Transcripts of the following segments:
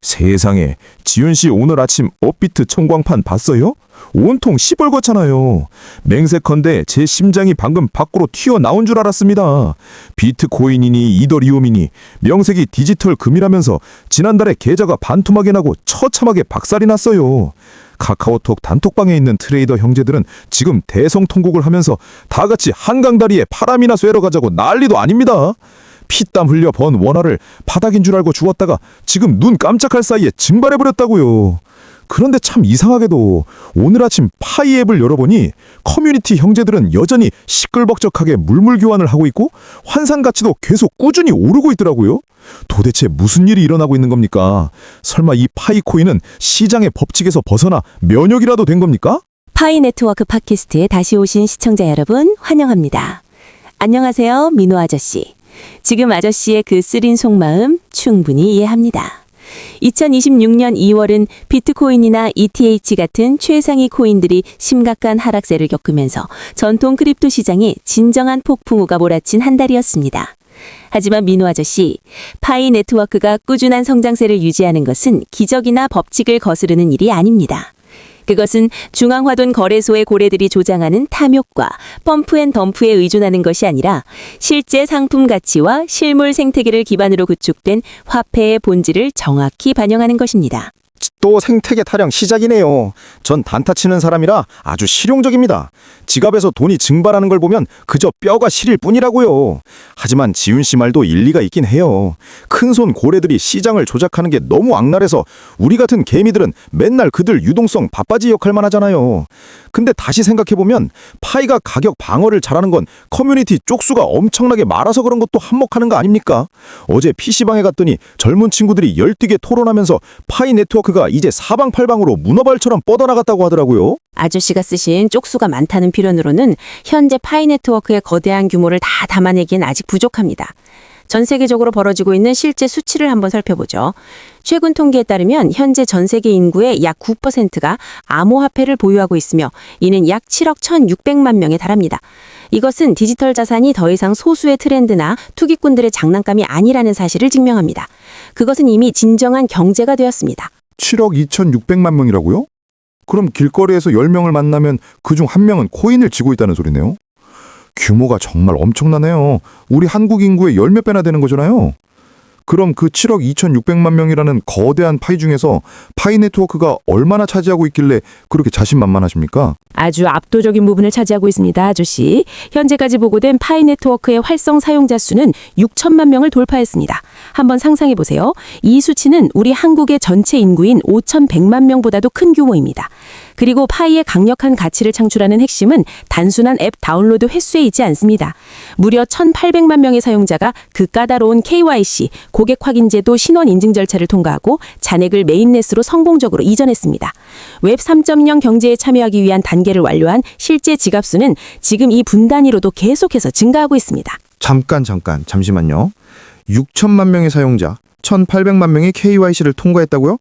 세상에, 지윤씨 오늘 아침 업비트 청광판 봤어요? 온통 시뻘겋잖아요. 맹세컨대 제 심장이 방금 밖으로 튀어나온 줄 알았습니다. 비트코인이니 이더리움이니 명색이 디지털 금이라면서 지난달에 계좌가 반토막이 나고 처참하게 박살이 났어요. 카카오톡 단톡방에 있는 트레이더 형제들은 지금 대성통곡을 하면서 다 같이 한강다리에 파람이나 쐬러 가자고 난리도 아닙니다. 피땀 흘려 번 원화를 바닥인 줄 알고 주웠다가 지금 눈 깜짝할 사이에 증발해버렸다고요. 그런데 참 이상하게도 오늘 아침 파이 앱을 열어보니 커뮤니티 형제들은 여전히 시끌벅적하게 물물 교환을 하고 있고 환산 가치도 계속 꾸준히 오르고 있더라고요. 도대체 무슨 일이 일어나고 있는 겁니까? 설마 이 파이 코인은 시장의 법칙에서 벗어나 면역이라도 된 겁니까? 파이 네트워크 팟캐스트에 다시 오신 시청자 여러분 환영합니다. 안녕하세요, 민호 아저씨. 지금 아저씨의 그 쓰린 속마음 충분히 이해합니다. 2026년 2월은 비트코인이나 ETH 같은 최상위 코인들이 심각한 하락세를 겪으면서 전통 크립토 시장에 진정한 폭풍우가 몰아친 한 달이었습니다. 하지만 민호 아저씨, 파이 네트워크가 꾸준한 성장세를 유지하는 것은 기적이나 법칙을 거스르는 일이 아닙니다. 그것은 중앙화돈 거래소의 고래들이 조장하는 탐욕과 펌프앤덤프에 의존하는 것이 아니라 실제 상품 가치와 실물 생태계를 기반으로 구축된 화폐의 본질을 정확히 반영하는 것입니다. 또 생태계 타령 시작이네요. 전 단타 치는 사람이라 아주 실용적입니다. 지갑에서 돈이 증발하는 걸 보면 그저 뼈가 시릴 뿐이라고요. 하지만 지윤 씨 말도 일리가 있긴 해요. 큰손 고래들이 시장을 조작하는 게 너무 악랄해서 우리 같은 개미들은 맨날 그들 유동성 바빠지 역할만 하잖아요. 근데 다시 생각해보면 파이가 가격 방어를 잘하는 건 커뮤니티 쪽수가 엄청나게 많아서 그런 것도 한몫하는 거 아닙니까? 어제 PC방에 갔더니 젊은 친구들이 열띠게 토론하면서 파이 네트워크가 이제 사방팔방으로 문어발처럼 뻗어나갔다고 하더라고요. 아저씨가 쓰신 쪽수가 많다는 표현으로는 현재 파이 네트워크의 거대한 규모를 다 담아내기엔 아직 부족합니다. 전 세계적으로 벌어지고 있는 실제 수치를 한번 살펴보죠. 최근 통계에 따르면 현재 전 세계 인구의 약 9%가 암호화폐를 보유하고 있으며 이는 약 7억 1,600만 명에 달합니다. 이것은 디지털 자산이 더 이상 소수의 트렌드나 투기꾼들의 장난감이 아니라는 사실을 증명합니다. 그것은 이미 진정한 경제가 되었습니다. 7억 2,600만 명이라고요? 그럼 길거리에서 10명을 만나면 그중 1명은 코인을 쥐고 있다는 소리네요. 규모가 정말 엄청나네요. 우리 한국 인구의 10몇 배나 되는 거잖아요. 그럼 그 7억 2,600만 명이라는 거대한 파이 중에서 파이 네트워크가 얼마나 차지하고 있길래 그렇게 자신만만하십니까? 아주 압도적인 부분을 차지하고 있습니다, 아저씨. 현재까지 보고된 파이 네트워크의 활성 사용자 수는 6천만 명을 돌파했습니다. 한번 상상해 보세요. 이 수치는 우리 한국의 전체 인구인 5,100만 명보다도 큰 규모입니다. 그리고 파이의 강력한 가치를 창출하는 핵심은 단순한 앱 다운로드 횟수에 있지 않습니다. 무려 1,800만 명의 사용자가 그 까다로운 KYC, 고객 확인제도 신원 인증 절차를 통과하고 잔액을 메인넷으로 성공적으로 이전했습니다. 웹 3.0 경제에 참여하기 위한 단계를 완료한 실제 지갑수는 지금 이 분단위로도 계속해서 증가하고 있습니다. 잠시만요. 6천만 명의 사용자, 1,800만 명이 KYC를 통과했다고요?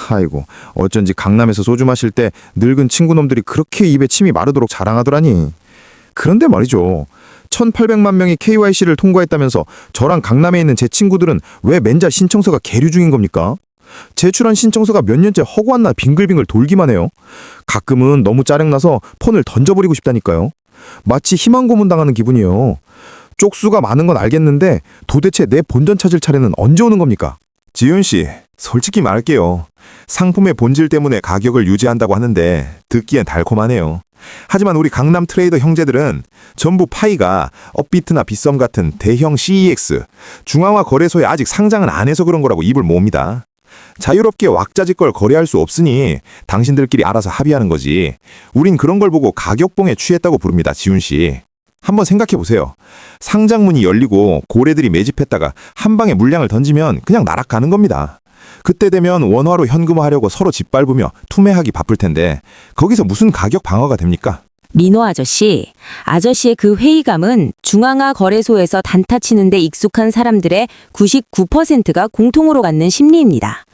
아이고, 어쩐지 강남에서 소주 마실 때 늙은 친구놈들이 그렇게 입에 침이 마르도록 자랑하더라니. 그런데 말이죠. 1,800만 명이 KYC를 통과했다면서 저랑 강남에 있는 제 친구들은 왜 맨날 신청서가 계류 중인 겁니까? 제출한 신청서가 몇 년째 허구한 날 빙글빙글 돌기만 해요. 가끔은 너무 짜증나서 폰을 던져버리고 싶다니까요. 마치 희망 고문 당하는 기분이에요. 쪽수가 많은 건 알겠는데 도대체 내 본전 찾을 차례는 언제 오는 겁니까? 지윤씨, 솔직히 말할게요. 상품의 본질 때문에 가격을 유지한다고 하는데 듣기엔 달콤하네요. 하지만 우리 강남 트레이더 형제들은 전부 파이가 업비트나 빗썸 같은 대형 CEX, 중앙화 거래소에 아직 상장은 안 해서 그런 거라고 입을 모읍니다. 자유롭게 왁자지껄 거래할 수 없으니 당신들끼리 알아서 합의하는 거지. 우린 그런 걸 보고 가격봉에 취했다고 부릅니다, 지윤씨. 한번 생각해보세요. 상장문이 열리고 고래들이 매집했다가 한 방에 물량을 던지면 그냥 날아가는 겁니다. 그때 되면 원화로 현금화하려고 서로 짓밟으며 투매하기 바쁠 텐데 거기서 무슨 가격 방어가 됩니까? 민호 아저씨, 아저씨의 그 회의감은 중앙화 거래소에서 단타 치는데 익숙한 사람들의 99%가 공통으로 갖는 심리입니다.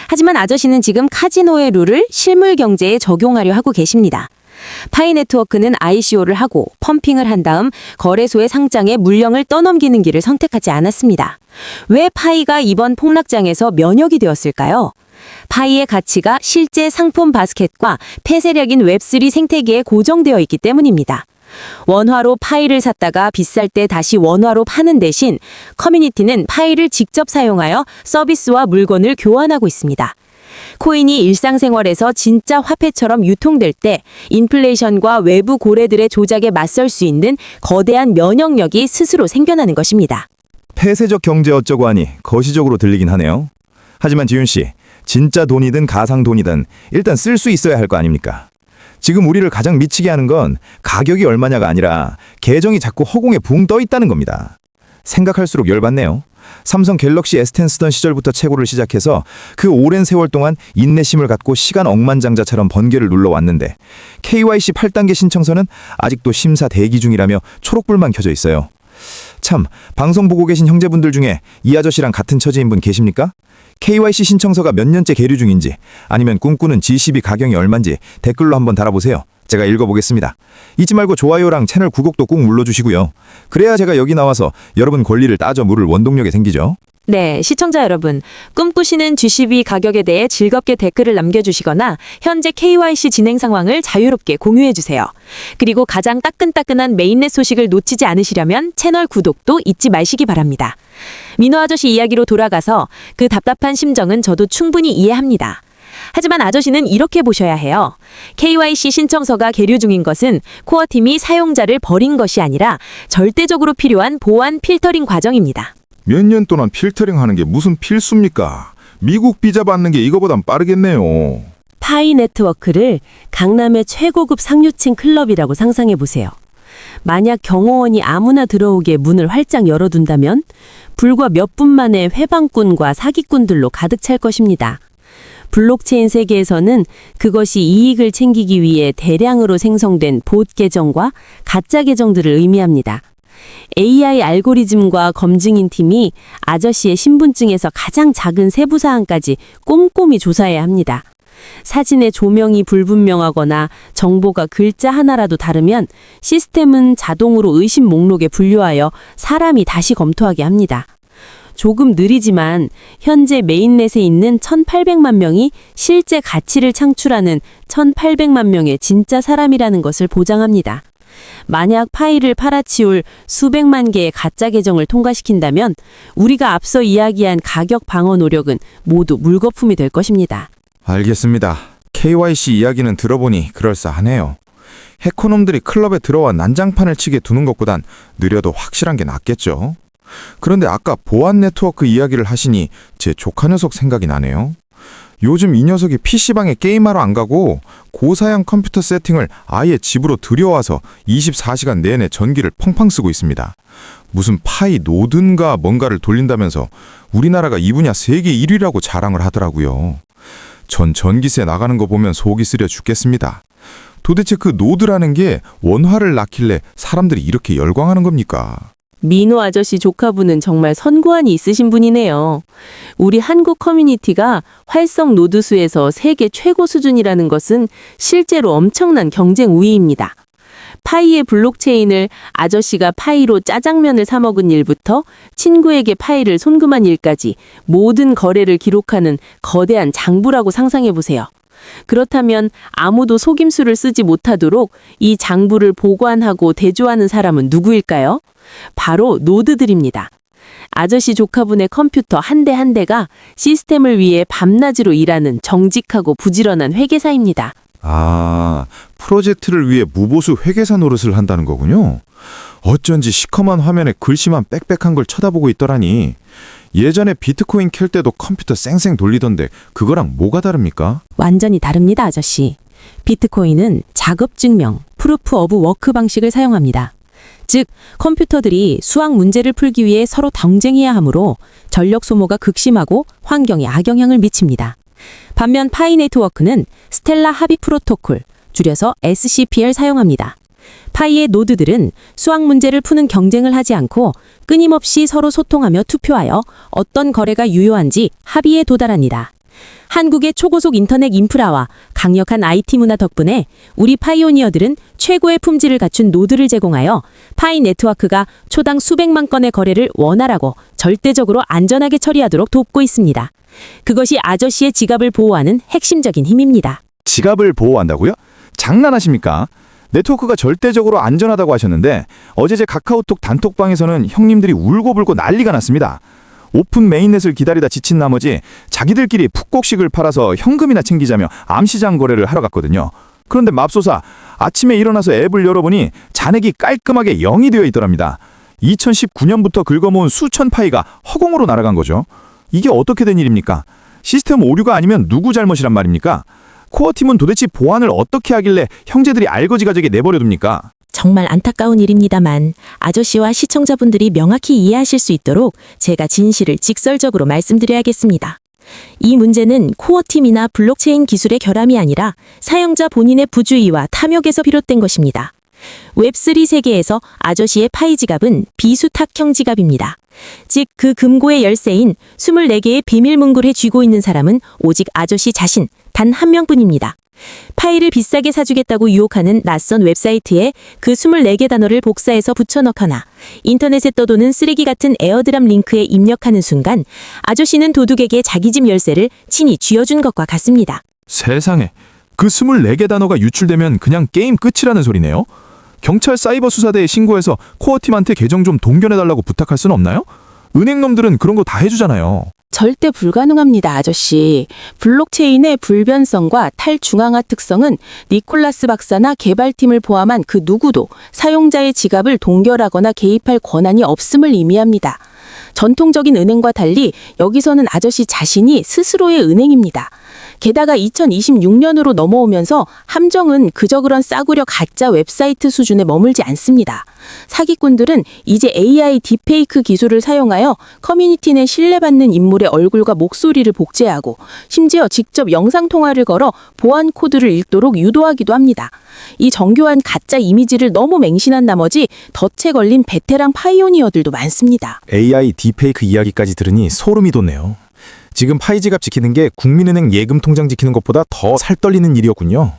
하지만 아저씨는 지금 카지노의 룰을 실물 경제에 적용하려 하고 계십니다. 파이 네트워크는 ICO를 하고 펌핑을 한 다음 거래소의 상장에 물량을 떠넘기는 길을 선택하지 않았습니다. 왜 파이가 이번 폭락장에서 면역이 되었을까요? 파이의 가치가 실제 상품 바스켓과 폐쇄력인 웹3 생태계에 고정되어 있기 때문입니다. 원화로 파이를 샀다가 비쌀 때 다시 원화로 파는 대신 커뮤니티는 파이를 직접 사용하여 서비스와 물건을 교환하고 있습니다. 코인이 일상생활에서 진짜 화폐처럼 유통될 때 인플레이션과 외부 고래들의 조작에 맞설 수 있는 거대한 면역력이 스스로 생겨나는 것입니다. 폐쇄적 경제 어쩌고 하니 거시적으로 들리긴 하네요. 하지만 지윤 씨, 진짜 돈이든 가상 돈이든 일단 쓸 수 있어야 할 거 아닙니까? 지금 우리를 가장 미치게 하는 건 가격이 얼마냐가 아니라 계정이 자꾸 허공에 붕 떠 있다는 겁니다. 생각할수록 열받네요. 삼성 갤럭시 S10 쓰던 시절부터 채굴을 시작해서 그 오랜 세월 동안 인내심을 갖고 시간 억만장자처럼 번개를 눌러왔는데 KYC 8단계 신청서는 아직도 심사 대기 중이라며 초록불만 켜져 있어요. 참, 방송 보고 계신 형제분들 중에 이 아저씨랑 같은 처지인 분 계십니까? KYC 신청서가 몇 년째 계류 중인지 아니면 꿈꾸는 G12 가격이 얼만지 댓글로 한번 달아보세요. 제가 읽어보겠습니다. 잊지 말고 좋아요랑 채널 구독도 꼭 눌러주시고요. 그래야 제가 여기 나와서 여러분 권리를 따져 물을 원동력이 생기죠. 네, 시청자 여러분, 꿈꾸시는 G12 가격에 대해 즐겁게 댓글을 남겨주시거나 현재 KYC 진행 상황을 자유롭게 공유해주세요. 그리고 가장 따끈따끈한 메인넷 소식을 놓치지 않으시려면 채널 구독도 잊지 마시기 바랍니다. 민호 아저씨 이야기로 돌아가서 그 답답한 심정은 저도 충분히 이해합니다. 하지만 아저씨는 이렇게 보셔야 해요. KYC 신청서가 계류 중인 것은 코어팀이 사용자를 버린 것이 아니라 절대적으로 필요한 보안 필터링 과정입니다. 몇 년 동안 필터링하는 게 무슨 필수입니까? 미국 비자 받는 게 이거보단 빠르겠네요. 파이 네트워크를 강남의 최고급 상류층 클럽이라고 상상해 보세요. 만약 경호원이 아무나 들어오게 문을 활짝 열어둔다면 불과 몇 분 만에 회방꾼과 사기꾼들로 가득 찰 것입니다. 블록체인 세계에서는 그것이 이익을 챙기기 위해 대량으로 생성된 봇 계정과 가짜 계정들을 의미합니다. AI 알고리즘과 검증인 팀이 아저씨의 신분증에서 가장 작은 세부 사항까지 꼼꼼히 조사해야 합니다. 사진의 조명이 불분명하거나 정보가 글자 하나라도 다르면 시스템은 자동으로 의심 목록에 분류하여 사람이 다시 검토하게 합니다. 조금 느리지만 현재 메인넷에 있는 1,800만 명이 실제 가치를 창출하는 1,800만 명의 진짜 사람이라는 것을 보장합니다. 만약 파일을 팔아치울 수백만 개의 가짜 계정을 통과시킨다면 우리가 앞서 이야기한 가격 방어 노력은 모두 물거품이 될 것입니다. 알겠습니다. KYC 이야기는 들어보니 그럴싸하네요. 해커놈들이 클럽에 들어와 난장판을 치게 두는 것보단 느려도 확실한 게 낫겠죠. 그런데 아까 보안 네트워크 이야기를 하시니 제 조카 녀석 생각이 나네요. 요즘 이 녀석이 PC방에 게임하러 안 가고 고사양 컴퓨터 세팅을 아예 집으로 들여와서 24시간 내내 전기를 펑펑 쓰고 있습니다. 무슨 파이 노든가 뭔가를 돌린다면서 우리나라가 이 분야 세계 1위라고 자랑을 하더라고요. 전 전기세 나가는 거 보면 속이 쓰려 죽겠습니다. 도대체 그 노드라는 게 원화를 낳길래 사람들이 이렇게 열광하는 겁니까? 민호 아저씨 조카분은 정말 선구안이 있으신 분이네요. 우리 한국 커뮤니티가 활성 노드 수에서 세계 최고 수준이라는 것은 실제로 엄청난 경쟁 우위입니다. 파이의 블록체인을 아저씨가 파이로 짜장면을 사 먹은 일부터 친구에게 파이를 송금한 일까지 모든 거래를 기록하는 거대한 장부라고 상상해 보세요. 그렇다면 아무도 속임수를 쓰지 못하도록 이 장부를 보관하고 대조하는 사람은 누구일까요? 바로 노드들입니다. 아저씨 조카분의 컴퓨터 한 대 한 대가 시스템을 위해 밤낮으로 일하는 정직하고 부지런한 회계사입니다. 아, 프로젝트를 위해 무보수 회계사 노릇을 한다는 거군요. 어쩐지 시커먼 화면에 글씨만 빽빽한 걸 쳐다보고 있더라니. 예전에 비트코인 켤 때도 컴퓨터 쌩쌩 돌리던데 그거랑 뭐가 다릅니까? 완전히 다릅니다, 아저씨. 비트코인은 작업증명, 프루프 오브 워크 방식을 사용합니다. 즉, 컴퓨터들이 수학 문제를 풀기 위해 서로 경쟁해야 하므로 전력 소모가 극심하고 환경에 악영향을 미칩니다. 반면 파이 네트워크는 스텔라 합의 프로토콜, 줄여서 SCP를 사용합니다. 파이의 노드들은 수학 문제를 푸는 경쟁을 하지 않고 끊임없이 서로 소통하며 투표하여 어떤 거래가 유효한지 합의에 도달합니다. 한국의 초고속 인터넷 인프라와 강력한 IT 문화 덕분에 우리 파이오니어들은 최고의 품질을 갖춘 노드를 제공하여 파이 네트워크가 초당 수백만 건의 거래를 원활하고 절대적으로 안전하게 처리하도록 돕고 있습니다. 그것이 아저씨의 지갑을 보호하는 핵심적인 힘입니다. 지갑을 보호한다고요? 장난하십니까? 네트워크가 절대적으로 안전하다고 하셨는데 어제 제 카카오톡 단톡방에서는 형님들이 울고불고 난리가 났습니다. 오픈 메인넷을 기다리다 지친 나머지 자기들끼리 푹곡식을 팔아서 현금이나 챙기자며 암시장 거래를 하러 갔거든요. 그런데 맙소사 아침에 일어나서 앱을 열어보니 잔액이 깔끔하게 0이 되어 있더랍니다. 2019년부터 긁어모은 수천 파이가 허공으로 날아간 거죠. 이게 어떻게 된 일입니까? 시스템 오류가 아니면 누구 잘못이란 말입니까? 코어팀은 도대체 보안을 어떻게 하길래 형제들이 알거지가적에 내버려둡니까? 정말 안타까운 일입니다만 아저씨와 시청자분들이 명확히 이해하실 수 있도록 제가 진실을 직설적으로 말씀드려야겠습니다. 이 문제는 코어팀이나 블록체인 기술의 결함이 아니라 사용자 본인의 부주의와 탐욕에서 비롯된 것입니다. 웹3 세계에서 아저씨의 파이 지갑은 비수탁형 지갑입니다. 즉 그 금고의 열쇠인 24개의 비밀 문구를 쥐고 있는 사람은 오직 아저씨 자신 단 한 명뿐입니다. 파일을 비싸게 사주겠다고 유혹하는 낯선 웹사이트에 그 24개 단어를 복사해서 붙여넣거나 인터넷에 떠도는 쓰레기 같은 에어드랍 링크에 입력하는 순간 아저씨는 도둑에게 자기 집 열쇠를 친히 쥐어준 것과 같습니다. 세상에, 그 24개 단어가 유출되면 그냥 게임 끝이라는 소리네요. 경찰 사이버 수사대에 신고해서 코어팀한테 계정 좀 동결해달라고 부탁할 수는 없나요? 은행놈들은 그런 거 다 해주잖아요. 절대 불가능합니다, 아저씨. 블록체인의 불변성과 탈중앙화 특성은 니콜라스 박사나 개발팀을 포함한 그 누구도 사용자의 지갑을 동결하거나 개입할 권한이 없음을 의미합니다. 전통적인 은행과 달리 여기서는 아저씨 자신이 스스로의 은행입니다. 게다가 2026년으로 넘어오면서 함정은 그저 그런 싸구려 가짜 웹사이트 수준에 머물지 않습니다. 사기꾼들은 이제 AI 딥페이크 기술을 사용하여 커뮤니티 내 신뢰받는 인물의 얼굴과 목소리를 복제하고 심지어 직접 영상통화를 걸어 보안 코드를 읽도록 유도하기도 합니다. 이 정교한 가짜 이미지를 너무 맹신한 나머지 덫에 걸린 베테랑 파이오니어들도 많습니다. AI 딥페이크 이야기까지 들으니 소름이 돋네요. 지금 파이 지갑 지키는 게 국민은행 예금 통장 지키는 것보다 더 살떨리는 일이었군요.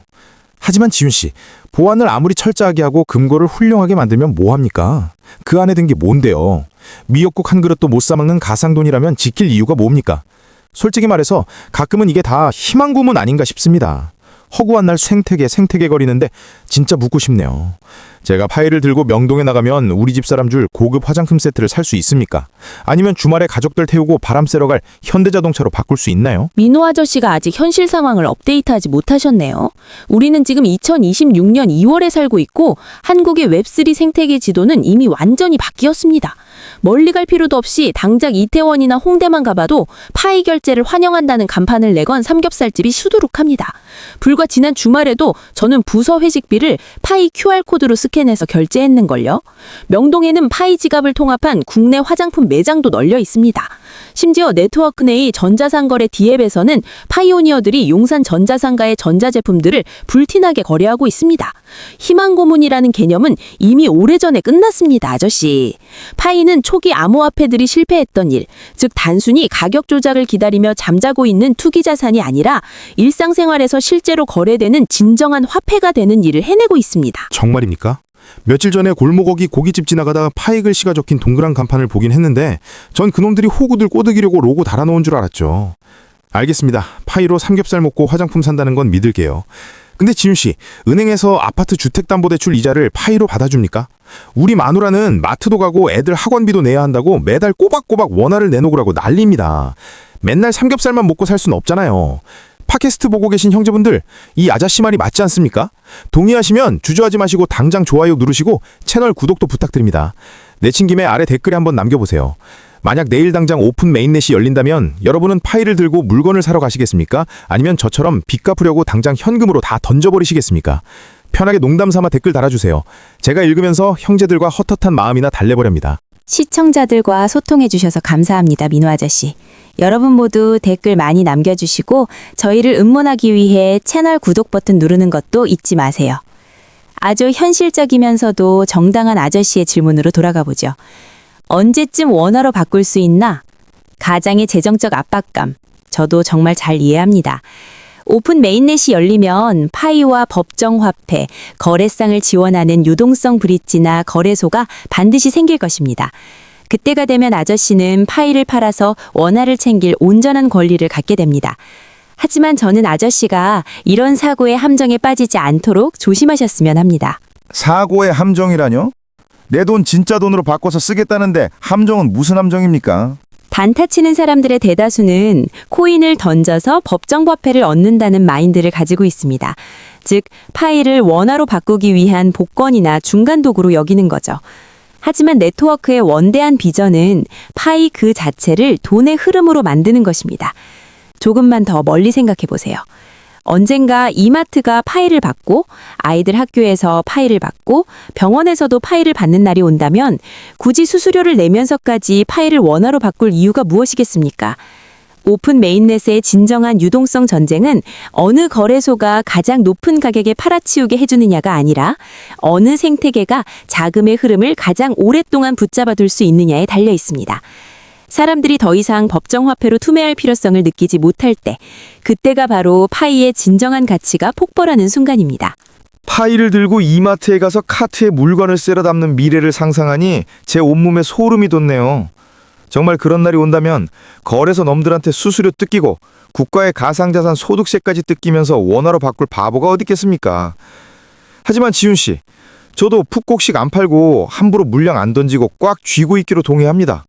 하지만 지훈 씨, 보안을 아무리 철저하게 하고 금고를 훌륭하게 만들면 뭐합니까? 그 안에 든 게 뭔데요? 미역국 한 그릇도 못 사먹는 가상돈이라면 지킬 이유가 뭡니까? 솔직히 말해서 가끔은 이게 다 희망 고문 아닌가 싶습니다. 허구한 날 생태계 거리는데 진짜 묻고 싶네요. 제가 파일을 들고 명동에 나가면 우리 집 사람 줄 고급 화장품 세트를 살 수 있습니까? 아니면 주말에 가족들 태우고 바람 쐬러 갈 현대자동차로 바꿀 수 있나요? 민호 아저씨가 아직 현실 상황을 업데이트하지 못하셨네요. 우리는 지금 2026년 2월에 살고 있고 한국의 웹3 생태계 지도는 이미 완전히 바뀌었습니다. 멀리 갈 필요도 없이 당장 이태원이나 홍대만 가봐도 파이 결제를 환영한다는 간판을 내건 삼겹살집이 수두룩합니다. 불과 지난 주말에도 저는 부서 회식비를 파이 QR코드로 스캔해서 결제했는걸요. 명동에는 파이 지갑을 통합한 국내 화장품 매장도 널려 있습니다. 심지어 네트워크 내의 전자상거래 D앱에서는 파이오니어들이 용산 전자상가의 전자제품들을 불티나게 거래하고 있습니다. 희망 고문이라는 개념은 이미 오래전에 끝났습니다, 아저씨. 파이는 초기 암호화폐들이 실패했던 일, 즉 단순히 가격 조작을 기다리며 잠자고 있는 투기 자산이 아니라 일상생활에서 실제로 거래되는 진정한 화폐가 되는 일을 해내고 있습니다. 정말입니까? 며칠 전에 골목어기 고깃집 지나가다 파이 글씨가 적힌 동그란 간판을 보긴 했는데 전 그놈들이 호구들 꼬드기려고 로고 달아놓은 줄 알았죠. 알겠습니다. 파이로 삼겹살 먹고 화장품 산다는 건 믿을게요. 근데 지훈 씨, 은행에서 아파트 주택담보대출 이자를 파이로 받아줍니까? 우리 마누라는 마트도 가고 애들 학원비도 내야 한다고 매달 꼬박꼬박 원화를 내놓으라고 난립니다. 맨날 삼겹살만 먹고 살 수는 없잖아요. 팟캐스트 보고 계신 형제분들, 이 아저씨 말이 맞지 않습니까? 동의하시면 주저하지 마시고 당장 좋아요 누르시고 채널 구독도 부탁드립니다. 내친 김에 아래 댓글에 한번 남겨보세요. 만약 내일 당장 오픈 메인넷이 열린다면 여러분은 파일을 들고 물건을 사러 가시겠습니까? 아니면 저처럼 빚 갚으려고 당장 현금으로 다 던져버리시겠습니까? 편하게 농담 삼아 댓글 달아주세요. 제가 읽으면서 형제들과 헛헛한 마음이나 달래버립니다. 시청자들과 소통해주셔서 감사합니다, 민호 아저씨. 여러분 모두 댓글 많이 남겨주시고 저희를 응원하기 위해 채널 구독 버튼 누르는 것도 잊지 마세요. 아주 현실적이면서도 정당한 아저씨의 질문으로 돌아가 보죠. 언제쯤 원화로 바꿀 수 있나? 가장의 재정적 압박감, 저도 정말 잘 이해합니다. 오픈 메인넷이 열리면 파이와 법정화폐, 거래상을 지원하는 유동성 브릿지나 거래소가 반드시 생길 것입니다. 그때가 되면 아저씨는 파이를 팔아서 원화를 챙길 온전한 권리를 갖게 됩니다. 하지만 저는 아저씨가 이런 사고의 함정에 빠지지 않도록 조심하셨으면 합니다. 사고의 함정이라뇨? 내 돈 진짜 돈으로 바꿔서 쓰겠다는데 함정은 무슨 함정입니까? 단타 치는 사람들의 대다수는 코인을 던져서 법정화폐를 얻는다는 마인드를 가지고 있습니다. 즉, 파이를 원화로 바꾸기 위한 복권이나 중간 도구로 여기는 거죠. 하지만 네트워크의 원대한 비전은 파이 그 자체를 돈의 흐름으로 만드는 것입니다. 조금만 더 멀리 생각해 보세요. 언젠가 이마트가 파이를 받고 아이들 학교에서 파이를 받고 병원에서도 파이를 받는 날이 온다면 굳이 수수료를 내면서까지 파이를 원화로 바꿀 이유가 무엇이겠습니까? 오픈 메인넷의 진정한 유동성 전쟁은 어느 거래소가 가장 높은 가격에 팔아치우게 해주느냐가 아니라 어느 생태계가 자금의 흐름을 가장 오랫동안 붙잡아둘 수 있느냐에 달려 있습니다. 사람들이 더 이상 법정화폐로 투매할 필요성을 느끼지 못할 때, 그때가 바로 파이의 진정한 가치가 폭발하는 순간입니다. 파이를 들고 이마트에 가서 카트에 물건을 쓸어 담는 미래를 상상하니 제 온몸에 소름이 돋네요. 정말 그런 날이 온다면 거래소 놈들한테 수수료 뜯기고 국가의 가상자산 소득세까지 뜯기면서 원화로 바꿀 바보가 어디 있겠습니까? 하지만 지훈 씨, 저도 푹곡식 안 팔고 함부로 물량 안 던지고 꽉 쥐고 있기로 동의합니다.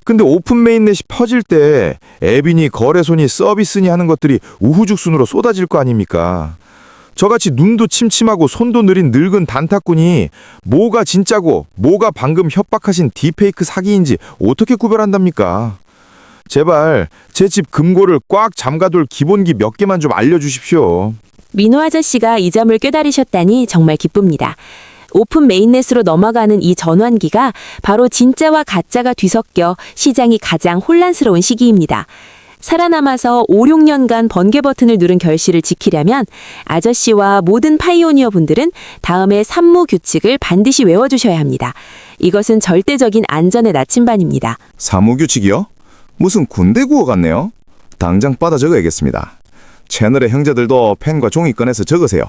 근데 오픈 메인넷이 퍼질 때 앱이니 거래소니 서비스니 하는 것들이 우후죽순으로 쏟아질 거 아닙니까? 저같이 눈도 침침하고 손도 느린 늙은 단타꾼이 뭐가 진짜고 뭐가 방금 협박하신 딥페이크 사기인지 어떻게 구별한답니까? 제발 제 집 금고를 꽉 잠가둘 기본기 몇 개만 좀 알려주십시오. 민호 아저씨가 이 점을 꿰달으셨다니 정말 기쁩니다. 오픈 메인넷으로 넘어가는 이 전환기가 바로 진짜와 가짜가 뒤섞여 시장이 가장 혼란스러운 시기입니다. 살아남아서 5, 6년간 번개 버튼을 누른 결실을 지키려면 아저씨와 모든 파이오니어 분들은 다음의 산무 규칙을 반드시 외워주셔야 합니다. 이것은 절대적인 안전의 나침반입니다. 사무규칙이요? 무슨 군대 구호 같네요. 당장 받아 적어야겠습니다. 채널의 형제들도 펜과 종이 꺼내서 적으세요.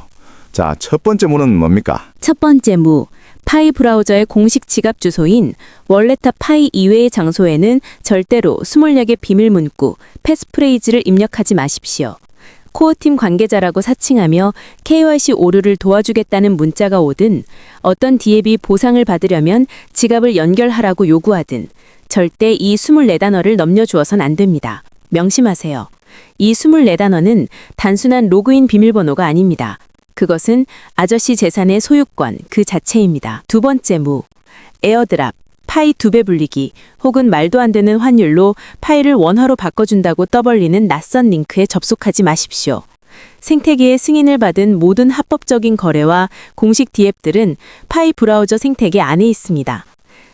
자, 첫 번째 문은 뭡니까? 첫 번째 무, 파이 브라우저의 공식 지갑 주소인 월레타 파이 이외의 장소에는 절대로 24개 비밀 문구, 패스프레이즈를 입력하지 마십시오. 코어팀 관계자라고 사칭하며 KYC 오류를 도와주겠다는 문자가 오든 어떤 디앱이 보상을 받으려면 지갑을 연결하라고 요구하든 절대 이 24단어를 넘겨주어선 안 됩니다. 명심하세요. 이 24단어는 단순한 로그인 비밀번호가 아닙니다. 그것은 아저씨 재산의 소유권 그 자체입니다. 두 번째 무, 에어드랍, 파이 2배 불리기 혹은 말도 안 되는 환율로 파이를 원화로 바꿔준다고 떠벌리는 낯선 링크에 접속하지 마십시오. 생태계의 승인을 받은 모든 합법적인 거래와 공식 디앱들은 파이 브라우저 생태계 안에 있습니다.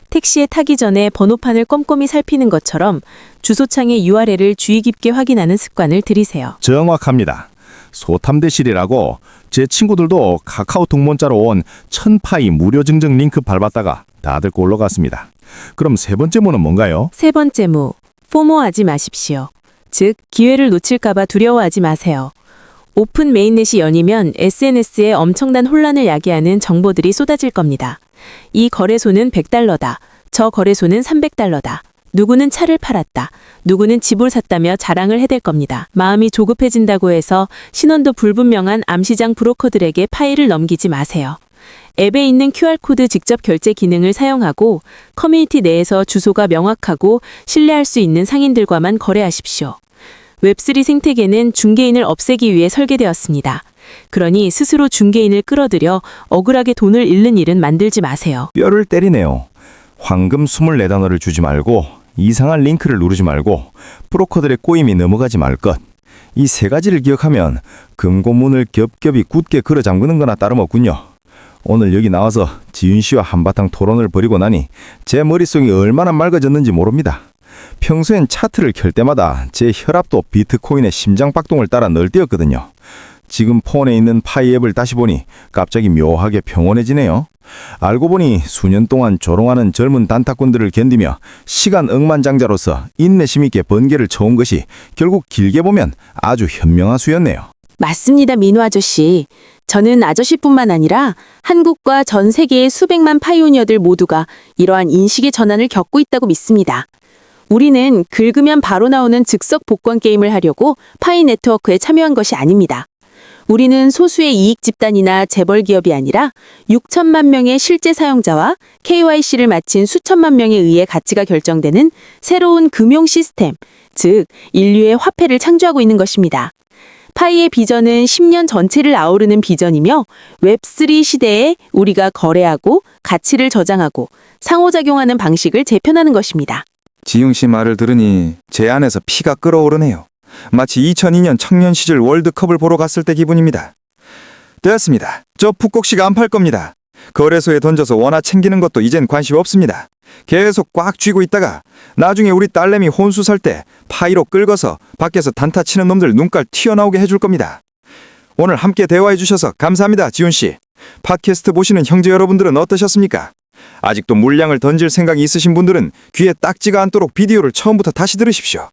택시에 타기 전에 번호판을 꼼꼼히 살피는 것처럼 주소창의 URL을 주의 깊게 확인하는 습관을 들이세요. 정확합니다. 소탐대실이라고 제 친구들도 카카오톡 문자로 온 1000파이 무료 증정 링크 밟았다가 다들 골로 갔습니다. 그럼 세 번째 문은 뭔가요? 세 번째 무, 포모하지 마십시오. 즉, 기회를 놓칠까봐 두려워하지 마세요. 오픈 메인넷이 열리면 SNS에 엄청난 혼란을 야기하는 정보들이 쏟아질 겁니다. 이 거래소는 $100다. 저 거래소는 $300다. 누구는 차를 팔았다. 누구는 집을 샀다며 자랑을 해댈 겁니다. 마음이 조급해진다고 해서 신원도 불분명한 암시장 브로커들에게 파일을 넘기지 마세요. 앱에 있는 QR코드 직접 결제 기능을 사용하고 커뮤니티 내에서 주소가 명확하고 신뢰할 수 있는 상인들과만 거래하십시오. 웹3 생태계는 중개인을 없애기 위해 설계되었습니다. 그러니 스스로 중개인을 끌어들여 억울하게 돈을 잃는 일은 만들지 마세요. 뼈를 때리네요. 황금 24단어를 주지 말고 이상한 링크를 누르지 말고 브로커들의 꼬임이 넘어가지 말 것. 이 세 가지를 기억하면 금고문을 겹겹이 굳게 걸어 잠그는 거나 다름없군요. 오늘 여기 나와서 지윤 씨와 한바탕 토론을 벌이고 나니 제 머릿속이 얼마나 맑아졌는지 모릅니다. 평소엔 차트를 켤 때마다 제 혈압도 비트코인의 심장박동을 따라 널뛰었거든요. 지금 폰에 있는 파이 앱을 다시 보니 갑자기 묘하게 평온해지네요. 알고 보니 수년 동안 조롱하는 젊은 단타꾼들을 견디며 시간 억만장자로서 인내심 있게 번개를 쳐온 것이 결국 길게 보면 아주 현명한 수였네요. 맞습니다, 민호 아저씨. 저는 아저씨뿐만 아니라 한국과 전 세계의 수백만 파이오니어들 모두가 이러한 인식의 전환을 겪고 있다고 믿습니다. 우리는 긁으면 바로 나오는 즉석 복권 게임을 하려고 파이 네트워크에 참여한 것이 아닙니다. 우리는 소수의 이익 집단이나 재벌 기업이 아니라 6천만 명의 실제 사용자와 KYC를 마친 수천만 명에 의해 가치가 결정되는 새로운 금융 시스템, 즉 인류의 화폐를 창조하고 있는 것입니다. 파이의 비전은 10년 전체를 아우르는 비전이며 웹3 시대에 우리가 거래하고 가치를 저장하고 상호작용하는 방식을 재편하는 것입니다. 지용 씨 말을 들으니 제 안에서 피가 끓어오르네요. 마치 2002년 청년 시절 월드컵을 보러 갔을 때 기분입니다. 되었습니다. 저 푹곡씨가 안 팔 겁니다. 거래소에 던져서 원화 챙기는 것도 이젠 관심 없습니다. 계속 꽉 쥐고 있다가 나중에 우리 딸내미 혼수 살 때 파이로 끌고서 밖에서 단타 치는 놈들 눈깔 튀어나오게 해줄 겁니다. 오늘 함께 대화해 주셔서 감사합니다, 지훈 씨. 팟캐스트 보시는 형제 여러분들은 어떠셨습니까? 아직도 물량을 던질 생각이 있으신 분들은 귀에 딱지가 않도록 비디오를 처음부터 다시 들으십시오.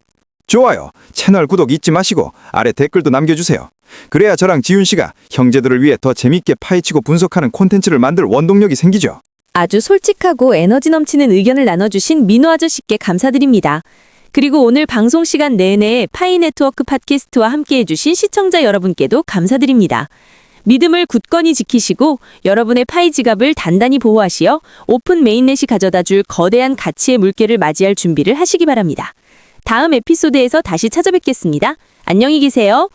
좋아요, 채널 구독 잊지 마시고 아래 댓글도 남겨주세요. 그래야 저랑 지훈 씨가 형제들을 위해 더 재밌게 파헤치고 분석하는 콘텐츠를 만들 원동력이 생기죠. 아주 솔직하고 에너지 넘치는 의견을 나눠주신 민호 아저씨께 감사드립니다. 그리고 오늘 방송 시간 내내 파이 네트워크 팟캐스트와 함께해주신 시청자 여러분께도 감사드립니다. 믿음을 굳건히 지키시고 여러분의 파이 지갑을 단단히 보호하시어 오픈 메인넷이 가져다줄 거대한 가치의 물결을 맞이할 준비를 하시기 바랍니다. 다음 에피소드에서 다시 찾아뵙겠습니다. 안녕히 계세요.